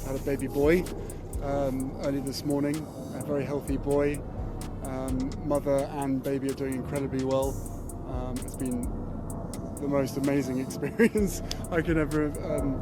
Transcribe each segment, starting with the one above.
had a baby boy early this morning, a very healthy boy. Mother and baby are doing incredibly well. It's been the most amazing experience I could ever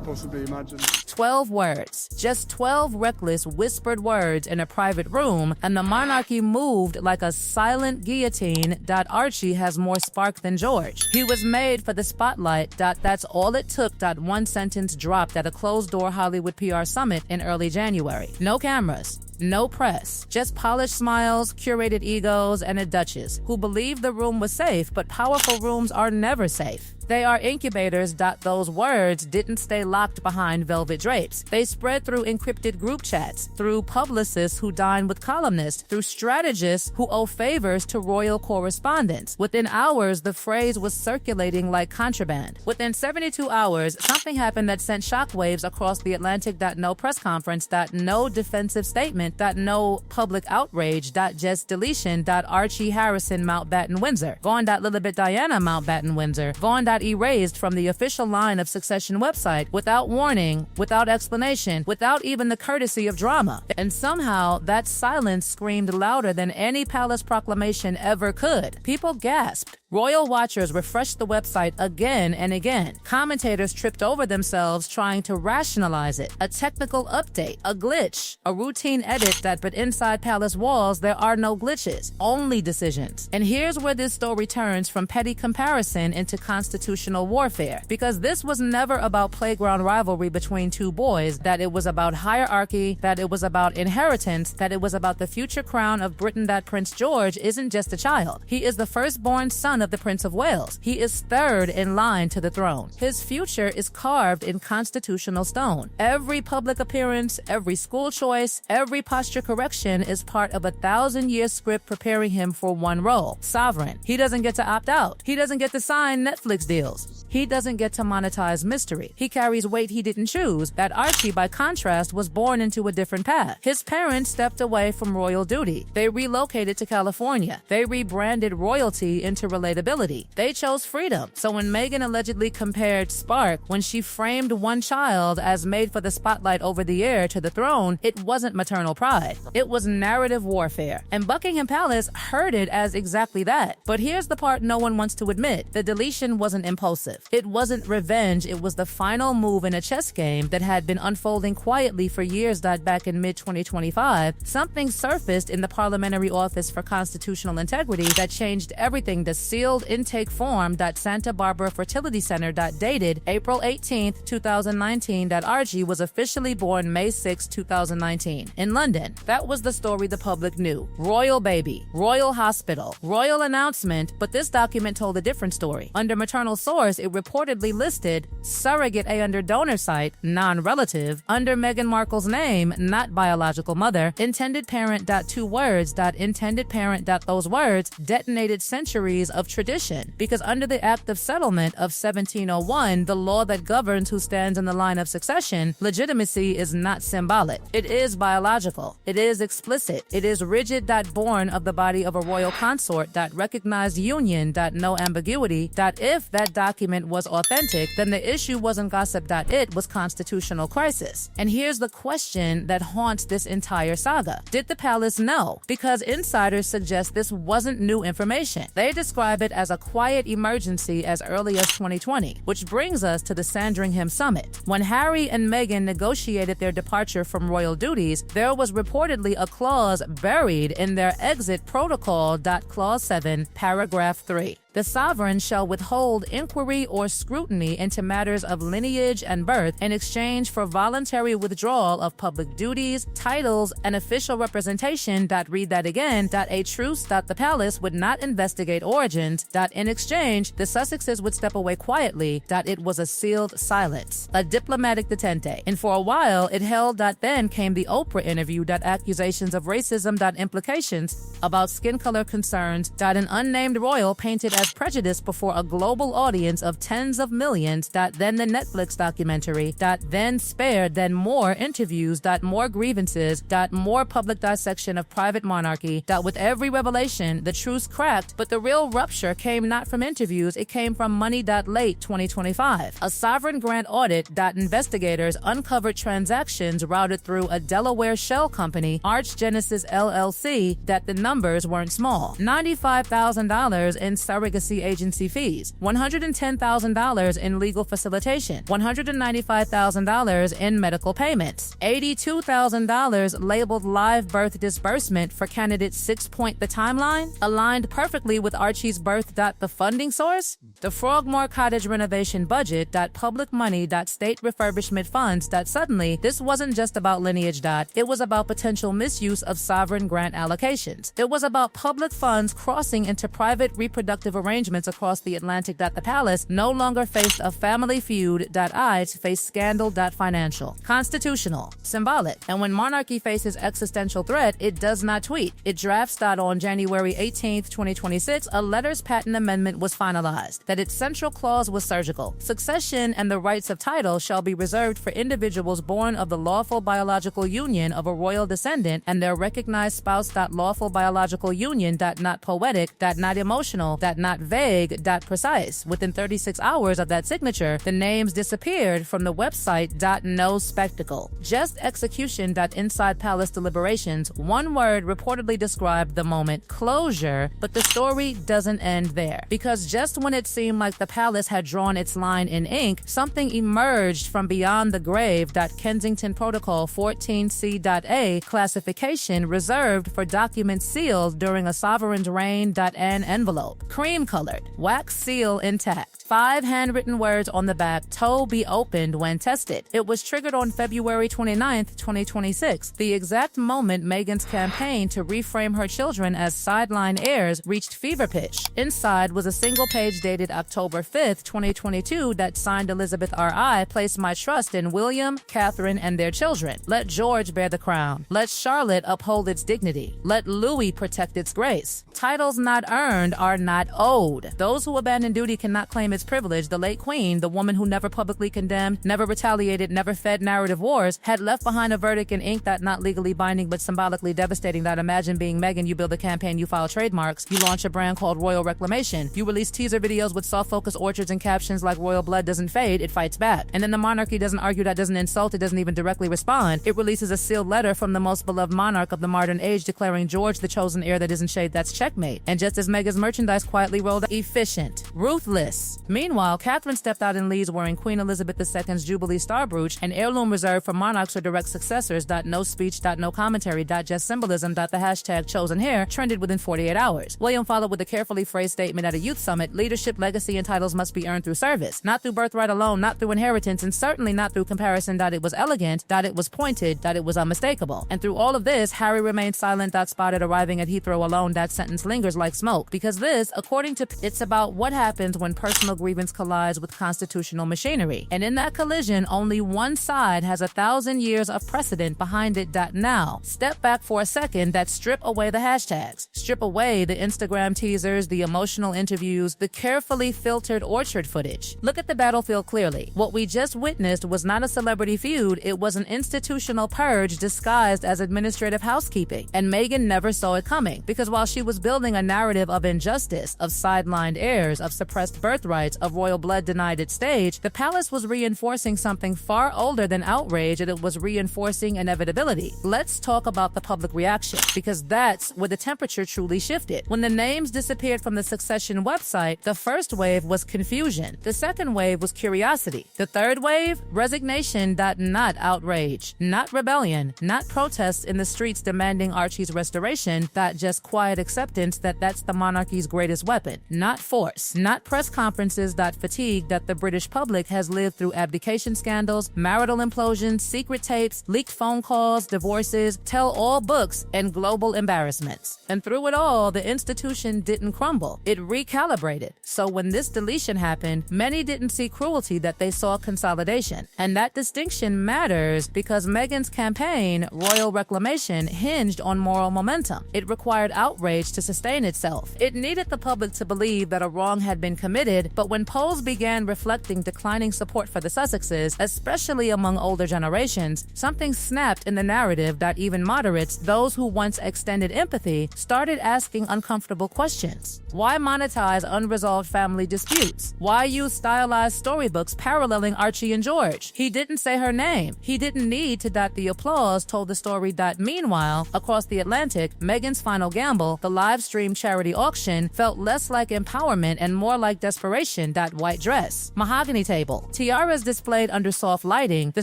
possibly imagine. 12 words. Just 12 reckless whispered words in a private room, and the monarchy moved like a silent guillotine. Archie has more spark than George. He was made for the spotlight. That's all it took. One sentence dropped at a closed-door Hollywood PR summit in early January. No cameras. No press, just polished smiles, curated egos, and a duchess who believed the room was safe, but powerful rooms are never safe. They are incubators. Those words didn't stay locked behind velvet drapes. They spread through encrypted group chats, through publicists who dine with columnists, through strategists who owe favors to royal correspondents. Within hours, the phrase was circulating like contraband. Within 72 hours, something happened that sent shockwaves across the Atlantic. No press conference. No defensive statement. No public outrage. Just deletion. Archie Harrison Mountbatten Windsor. Gone. Lilibet Diana Mountbatten Windsor. Gone. Erased from the official line of Succession website without warning, without explanation, without even the courtesy of drama. And somehow that silence screamed louder than any palace proclamation ever could. People gasped. Royal watchers refreshed the website again and again. Commentators tripped over themselves trying to rationalize it. A technical update, a glitch, a routine edit. But inside palace walls, there are no glitches, only decisions. And here's where this story turns from petty comparison into constitutional warfare. Because this was never about playground rivalry between two boys, that it was about hierarchy, that it was about inheritance, that it was about the future crown of Britain. Prince George isn't just a child. He is the firstborn son of the Prince of Wales. He is third in line to the throne. His future is carved in constitutional stone. Every public appearance, every school choice, every posture correction is part of a 1,000-year script preparing him for one role: sovereign. He doesn't get to opt out. He doesn't get to sign Netflix deals. He doesn't get to monetize mystery. He carries weight he didn't choose. Archie, by contrast, was born into a different path. His parents stepped away from royal duty. They relocated to California. They rebranded royalty into relatability. They chose freedom. So when Meghan allegedly compared Spark, when she framed one child as made for the spotlight over the heir to the throne, it wasn't maternal pride. It was narrative warfare. And Buckingham Palace heard it as exactly that. But here's the part no one wants to admit. The deletion wasn't impulsive. It wasn't revenge. It was the final move in a chess game that had been unfolding quietly for years. Back in mid-2025, something surfaced in the Parliamentary Office for Constitutional Integrity that changed everything. The sealed intake form. Santa Barbara Fertility Center. Dated April 18, 2019. Archie was officially born May 6, 2019 in London. That was the story the public knew. Royal baby, royal hospital, royal announcement, but this document told a different story. Under maternal source, it reportedly listed surrogate A under donor site, non-relative, under Meghan Markle's name, not biological mother, intended parent. 2 words. Intended parent. Those words detonated centuries of tradition, because under the Act of Settlement of 1701, the law that governs who stands in the line of succession, legitimacy is not symbolic. It is biological. It is explicit. It is rigid. Born of the body of a royal consort. Recognized union. No ambiguity. If that document was authentic, then the issue wasn't gossip. It was constitutional crisis. And here's the question that haunts this entire saga. Did the palace know? Because insiders suggest this wasn't new information. They describe it as a quiet emergency as early as 2020, which brings us to the Sandringham Summit. When Harry and Meghan negotiated their departure from royal duties, there was reportedly a clause buried in their exit protocol. Clause 7, paragraph 3. The sovereign shall withhold inquiry or scrutiny into matters of lineage and birth in exchange for voluntary withdrawal of public duties, titles, and official representation. Read that again. A truce. The palace would not investigate origins. In exchange, the Sussexes would step away quietly. It was a sealed silence, a diplomatic detente. And for a while, it held. Then came the Oprah interview. Accusations of racism. Implications about skin color concerns. An unnamed royal painted as as prejudice before a global audience of tens of millions. Then the Netflix documentary. Then spared. Then more interviews. More grievances. More public dissection of private monarchy. With every revelation, the truth cracked, but the real rupture came not from interviews, it came from money. Late 2025. A sovereign grant audit. Investigators uncovered transactions routed through a Delaware shell company, Arch Genesis LLC, that the numbers weren't small. $95,000 in surrogacy agency fees, $110,000 in legal facilitation, $195,000 in medical payments, $82,000 labeled live birth disbursement for candidate 6. The timeline aligned perfectly with Archie's birth. The funding source? The Frogmore Cottage renovation budget. Public money. State refurbishment funds. Suddenly, this wasn't just about Lineage. It was about potential misuse of sovereign grant allocations. It was about public funds crossing into private reproductive arrangements across the Atlantic. The palace no longer faced a family feud. It faced scandal. Financial, constitutional, symbolic. And when monarchy faces existential threat, it does not tweet. It drafts. On January 18th, 2026, a letters patent amendment was finalized. That its central clause was surgical. Succession and the rights of title shall be reserved for individuals born of the lawful biological union of a royal descendant and their recognized spouse. Lawful biological union. Not poetic. Not emotional. Not vague. Precise. Within 36 hours of that signature, the names disappeared from the website. No spectacle. Just execution. Inside palace deliberations, one word reportedly described the moment: closure. But the story doesn't end there, because just when it seemed like the palace had drawn its line in ink, something emerged from beyond the grave. Kensington Protocol 14C.A classification reserved for documents sealed during a sovereign's reign. An envelope, cream-colored, wax seal intact, 5 handwritten words on the back: "Toe be opened when tested." It was triggered on February 29th, 2026, the exact moment Meghan's campaign to reframe her children as sideline heirs reached fever pitch. Inside was a single page dated October 5th, 2022 that signed Elizabeth R.I. "Place my trust in William, Catherine, and their children. Let George bear the crown. Let Charlotte uphold its dignity. Let Louis protect its grace. Titles not earned are not owed. Those who abandon duty cannot claim its privilege." The late queen, the woman who never publicly condemned, never retaliated, never fed narrative wars, had left behind a verdict in ink not legally binding but symbolically devastating. Imagine being Meghan. You build a campaign, you file trademarks, you launch a brand called Royal Reclamation, you release teaser videos with soft focus orchards and captions like "Royal blood doesn't fade, it fights back." And then the monarchy doesn't argue, doesn't insult, it doesn't even directly respond. It releases a sealed letter from the most beloved monarch of the modern age declaring George the chosen heir. That isn't shade, that's checkmate. And just as Meghan's merchandise quietly rolled, efficient, ruthless. Meanwhile, Catherine stepped out in Leeds wearing Queen Elizabeth II's Jubilee star brooch, an heirloom reserved for monarchs or direct successors. No speech. No commentary. Just symbolism. The hashtag chosen heir trended within 48 hours. William followed with a carefully phrased statement at a youth summit: "Leadership, legacy, and titles must be earned through service, not through birthright alone, not through inheritance, and certainly not through comparison." It was elegant. It was pointed. It was unmistakable. And through all of this, Harry remained silent. Spotted arriving at Heathrow alone. That sentence lingers like smoke, because this, according to, it's about what happens when personal grievance collides with constitutional machinery. And in that collision, only one side has 1,000 years of precedent behind it. Now, step back for a second. Strip away the hashtags, strip away the Instagram teasers, the emotional interviews, the carefully filtered orchard footage. Look at the battlefield clearly. What we just witnessed was not a celebrity feud, it was an institutional purge disguised as administrative housekeeping. And Meghan never saw it coming, because while she was building a narrative of injustice, of sidelined heirs, of suppressed birthrights, of royal blood denied its stage, the palace was reinforcing something far older than outrage, and it was reinforcing inevitability. Let's talk about the public reaction, because that's where the temperature truly shifted. When the names disappeared from the Succession website, the first wave was confusion. The second wave was curiosity. The third wave, resignation. Not outrage, not rebellion, not protests in the streets demanding Archie's restoration. Just quiet acceptance that's the monarchy's greatest weapon. Not force, not press conferences. Fatigue that the British public has lived through abdication scandals, marital implosions, secret tapes, leaked phone calls, divorces, tell-all books, and global embarrassments. And through it all, the institution didn't crumble. It recalibrated. So when this deletion happened, many didn't see cruelty, they saw consolidation. And that distinction matters because Meghan's campaign, Royal Reclamation, hinged on moral momentum. It required outrage to sustain itself. It needed the public reluctant to believe that a wrong had been committed, but when polls began reflecting declining support for the Sussexes, especially among older generations, something snapped in the narrative that even moderates, those who once extended empathy, started asking uncomfortable questions. Why monetize unresolved family disputes? Why use stylized storybooks paralleling Archie and George? He didn't say her name. He didn't need to dot the applause, told the story that meanwhile, across the Atlantic, Meghan's final gamble, the live-stream charity auction, felt less like empowerment and more like desperation. That white dress. Mahogany table. Tiaras displayed under soft lighting. The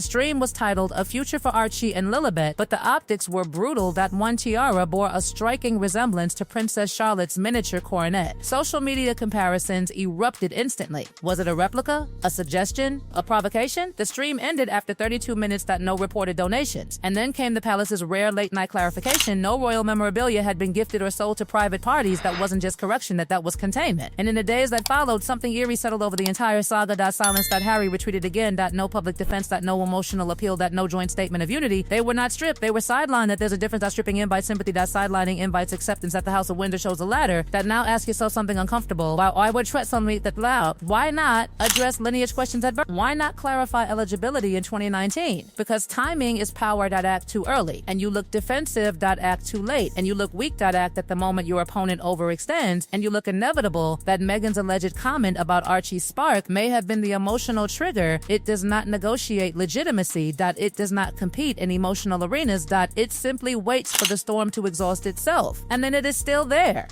stream was titled A Future for Archie and Lilibet, but the optics were brutal. That one tiara bore a striking resemblance to Princess Charlotte's miniature coronet. Social media comparisons erupted instantly. Was it a replica? A suggestion? A provocation? The stream ended after 32 minutes. That no reported donations. And then came the palace's rare late-night clarification. No royal memorabilia had been gifted or sold to private parties. That wasn't just correction, that was containment. And in the days that followed, something eerie settled over the entire saga. Silence. Harry retreated again. No public defense. No emotional appeal. No joint statement of unity. They were not stripped. They were sidelined. That there's a difference. Stripping invites sympathy. Sidelining invites acceptance. At the House of Windsor shows a ladder. That now ask yourself something uncomfortable. Why would tread something that loud? Why not address lineage questions at birth? Why not clarify eligibility in 2019? Because timing is power. Act too early, and you look defensive. Act too late, and you look weak. Act at the moment your opponent overextends, and you look inevitable. That Meghan's alleged comment about Archie's spark may have been the emotional trigger. It does not negotiate legitimacy. It does not compete in emotional arenas. It simply waits for the storm to exhaust itself, and then it is still there.